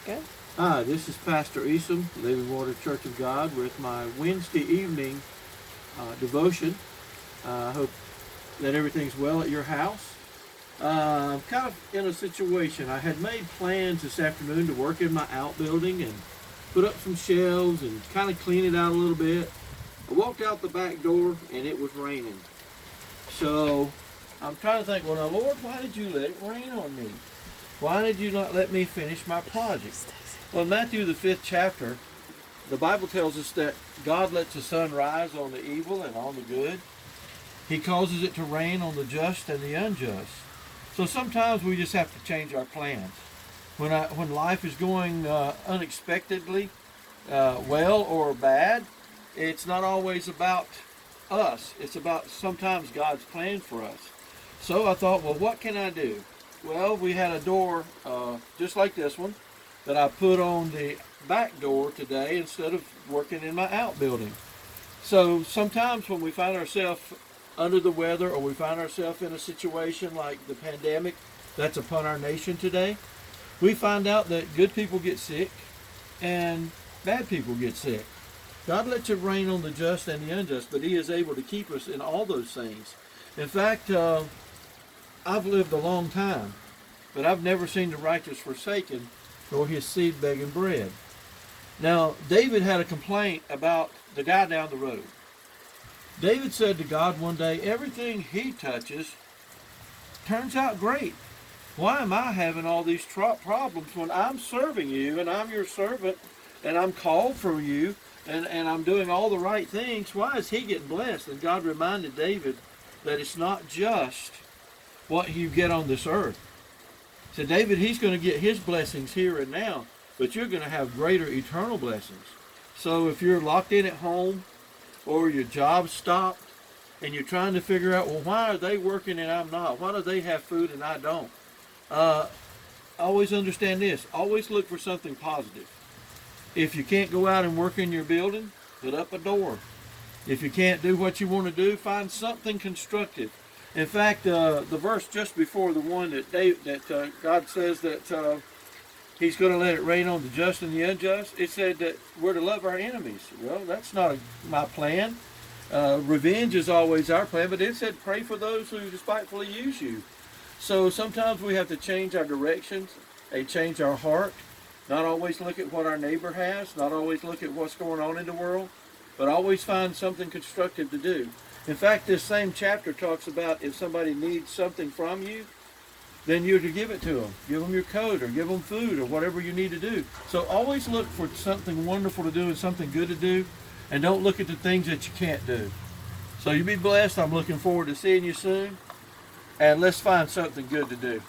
Good. Hi, this is Pastor Easom, Living Water Church of God, with my Wednesday evening devotion. I hope that everything's well at your house. I'm kind of in a situation. I had made plans this afternoon to work in my outbuilding and put up some shelves and kind of clean it out a little bit. I walked out the back door and it was raining. So I'm trying to think, well, now, Lord, why did you let it rain on me? Why did you not let me finish my project? Well, in Matthew, the 5th chapter, the Bible tells us that God lets the sun rise on the evil and on the good. He causes it to rain on the just and the unjust. So sometimes we just have to change our plans. When life is going unexpectedly well or bad, it's not always about us. It's about sometimes God's plan for us. So I thought, well, what can I do? Well, we had a door just like this one that I put on the back door today instead of working in my outbuilding. So sometimes when we find ourselves under the weather or we find ourselves in a situation like the pandemic that's upon our nation today, we find out that good people get sick and bad people get sick. God lets it rain on the just and the unjust, but He is able to keep us in all those things. In fact, I've lived a long time, but I've never seen the righteous forsaken, nor his seed begging bread. Now, David had a complaint about the guy down the road. David said to God one day, everything he touches turns out great. Why am I having all these problems when I'm serving you and I'm your servant and I'm called for you and I'm doing all the right things? Why is he getting blessed? And God reminded David that it's not just what you get on this earth. So David, he's going to get his blessings here and now, but you're going to have greater eternal blessings. So if you're locked in at home or your job stopped and you're trying to figure out, well, why are they working and I'm not? Why do they have food and I don't? Always understand this. Always look for something positive. If you can't go out and work in your building, put up a door. If you can't do what you want to do, find something constructive. In fact, the verse just before the one that God says that He's going to let it rain on the just and the unjust, it said that we're to love our enemies. Well, that's not my plan. Revenge is always our plan, but it said pray for those who despitefully use you. So sometimes we have to change our directions and change our heart. Not always look at what our neighbor has, not always look at what's going on in the world, but always find something constructive to do. In fact, this same chapter talks about if somebody needs something from you, then you're to give it to them. Give them your coat or give them food or whatever you need to do. So always look for something wonderful to do and something good to do, and don't look at the things that you can't do. So you be blessed. I'm looking forward to seeing you soon, and let's find something good to do.